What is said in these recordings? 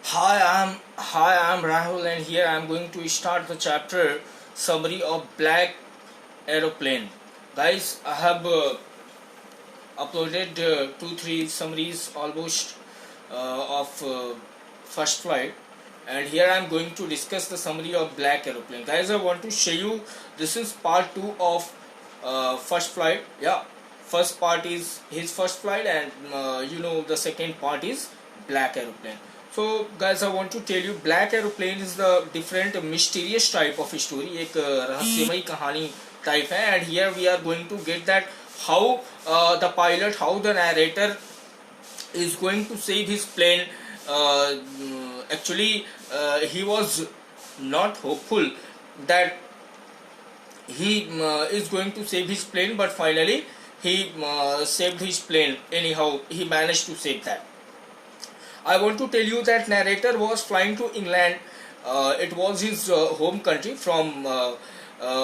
Hi, I'm Rahul, and here I'm going to start the chapter summary of Black Aeroplane. Guys, I have uploaded 2-3 summaries almost of first flight, and here I'm going to discuss the summary of Black Aeroplane. Guys, I want to show you this is part 2 of first flight. Yeah, first part is his first flight, and the second part is Black Aeroplane. So guys, I want to tell you Black Aeroplane is the different mysterious type of story, एक रहस्यमयी कहानी type है, and here we are going to get that how the pilot, how the narrator is going to save his plane. Actually, he was not hopeful that he is going to save his plane, but finally he saved his plane. Anyhow, he managed to save that. I want to tell you that narrator was flying to England. It was his home country from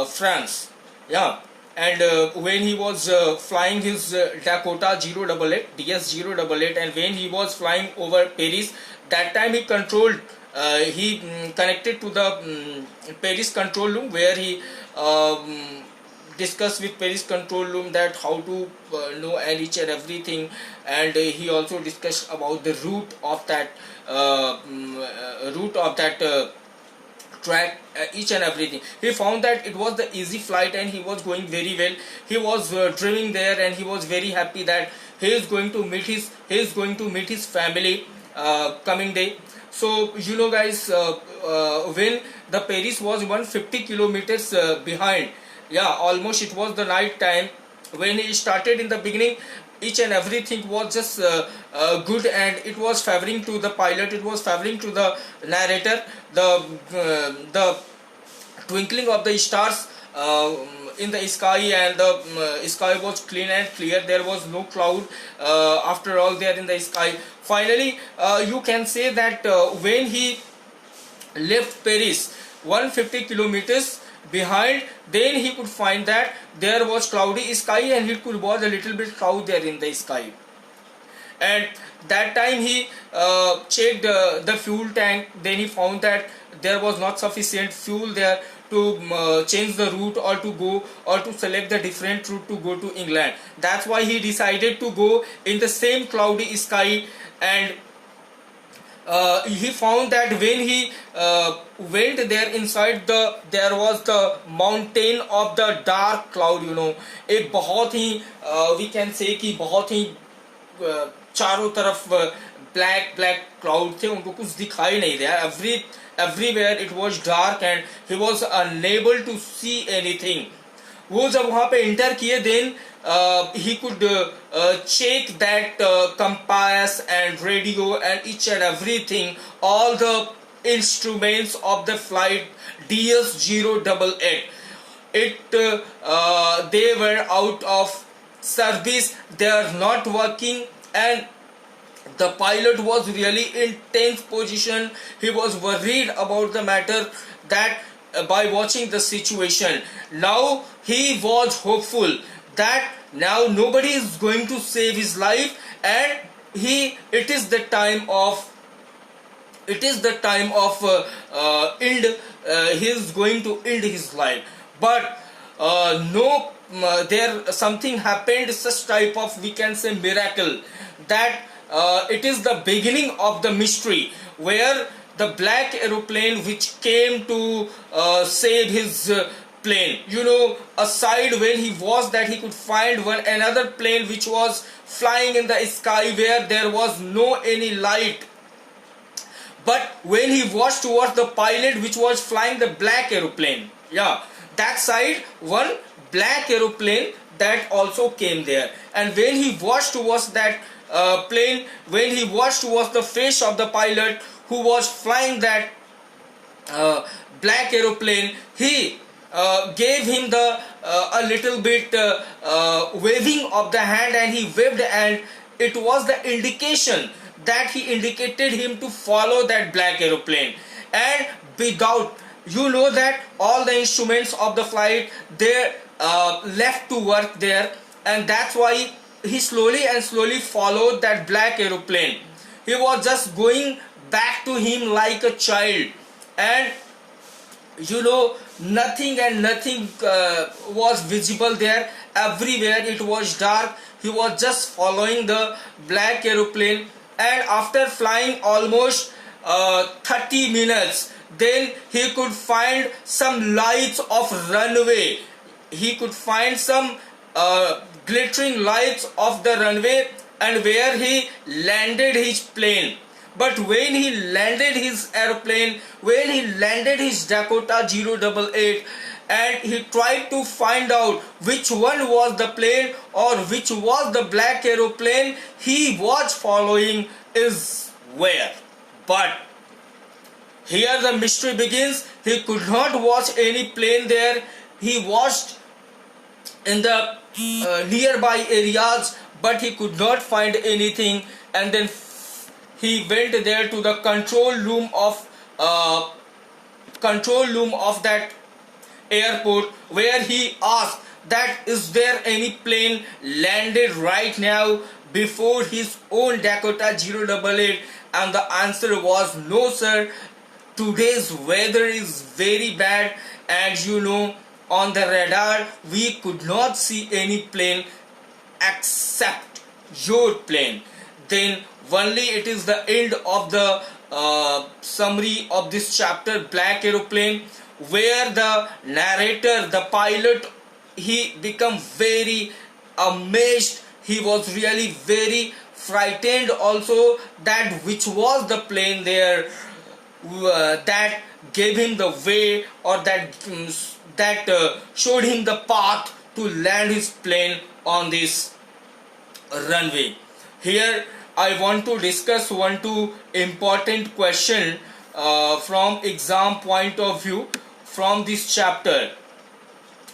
France. Yeah, and when he was flying his Dakota 088 DS 088, and when he was flying over Paris, that time he controlled. He connected to the Paris control room, where he discuss with Paris control room that how to know and each and everything, and he also discussed about the route of that track, each and everything. He found that it was the easy flight and he was going very well. He was driving there and he was very happy that he is going to meet his family coming day. So guys, when the Paris was 150 kilometers behind, yeah, almost it was the night time. When he started in the beginning, each and everything was just good, and it was favoring to the pilot, it was favoring to the narrator. The twinkling of the stars in the sky, and the sky was clean and clear. There was no cloud after all there in the sky. Finally, you can say that when he left Paris 150 kilometers behind, then he could find that there was cloudy sky, and it could was a little bit cloud there in the sky. And that time he checked the fuel tank. Then he found that there was not sufficient fuel there to change the route, or to go, or to select the different route to go to England. That's why he decided to go in the same cloudy sky. And he found that when he went there inside, there was the mountain of the dark cloud. एक बहुत ही we can say कि बहुत ही चारों तरफ black cloud थे, उनको कुछ दिखाई नहीं दिया. Everywhere it was dark and he was unable to see anything. वो जब वहाँ पे enter किए, then he could check that compass and radio and each and everything, all the instruments of the flight DS 088. They were out of service, they are not working, and the pilot was really in tense position. He was worried about the matter, that by watching the situation, now he was hopeful that now nobody is going to save his life, and it is the time of end. He is going to end his life, but no, there something happened, such type of, we can say, miracle, that it is the beginning of the mystery, where the black aeroplane which came to save his plane, aside when he was that he could find another plane which was flying in the sky, where there was no any light. But when he watched towards the pilot which was flying the black aeroplane, yeah, that side one black aeroplane that also came there. And when he watched towards that plane, when he watched towards the face of the pilot who was flying that black aeroplane, he gave him the a little bit waving of the hand, and he waved, and it was the indication that he indicated him to follow that black aeroplane. And without, that all the instruments of the flight, they left to work there, and that's why he slowly followed that black aeroplane. He was just going back to him like a child. And you know, nothing and nothing was visible there. Everywhere it was dark. He was just following the black aeroplane, and after flying almost 30 minutes, then he could find some lights of runway. He could find some glittering lights of the runway, and where he landed his plane. But when he landed his aeroplane, when he landed his Dakota 088, and he tried to find out which one was the plane or which was the black aeroplane he was following is where. But here the mystery begins. He could not watch any plane there. He watched in the nearby areas, but he could not find anything. And then he went there to the control room of that airport, where he asked that is there any plane landed right now before his own Dakota 088, and the answer was no sir, today's weather is very bad, and you know, on the radar we could not see any plane except your plane. Then only it is the end of the summary of this chapter, Black Aeroplane, where the narrator, the pilot, he become very amazed. He was really very frightened also, that which was the plane there that gave him the way, or that showed him the path to land his plane on this runway. Here I want to discuss two important question from exam point of view from this chapter.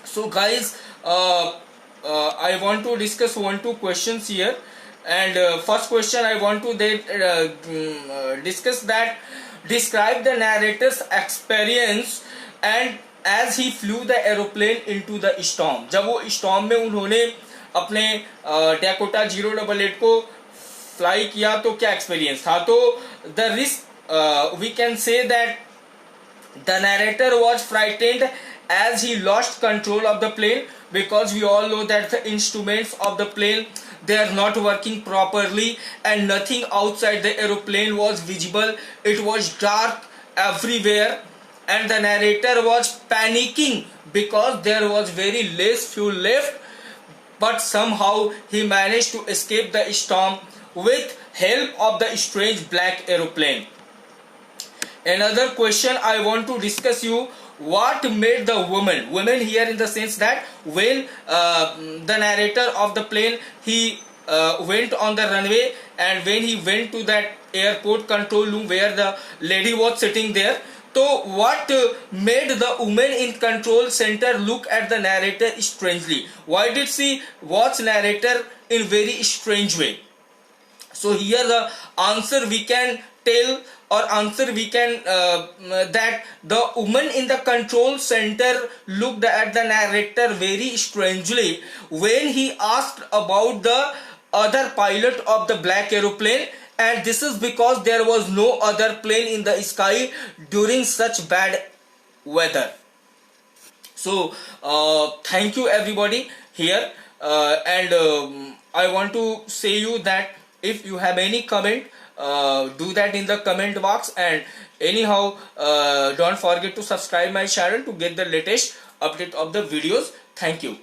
So guys, I want to discuss two questions here, and first question I want to discuss that describe the narrator's experience and as he flew the aeroplane into the storm. जब वो storm में उन्होंने अपने Dakota 088 को fly किया तो क्या experience था. तो the risk we can say that the narrator was frightened as he lost control of the plane, because we all know that the instruments of the plane, they are not working properly, and nothing outside the aeroplane was visible. It was dark everywhere, and the narrator was panicking because there was very less fuel left, but somehow he managed to escape the storm with help of the strange black aeroplane. Another question I want to discuss you, what made the woman here in the sense that when the narrator of the plane, he went on the runway, and when he went to that airport control room where the lady was sitting there, so what made the woman in control center look at the narrator strangely? Why did she watch narrator in very strange way? So here the answer we can tell, or answer we can that the woman in the control center looked at the narrator very strangely when he asked about the other pilot of the black aeroplane, and this is because there was no other plane in the sky during such bad weather. So thank you everybody here, and I want to say you that if you have any comment, do that in the comment box, and anyhow don't forget to subscribe my channel to get the latest update of the videos. Thank you.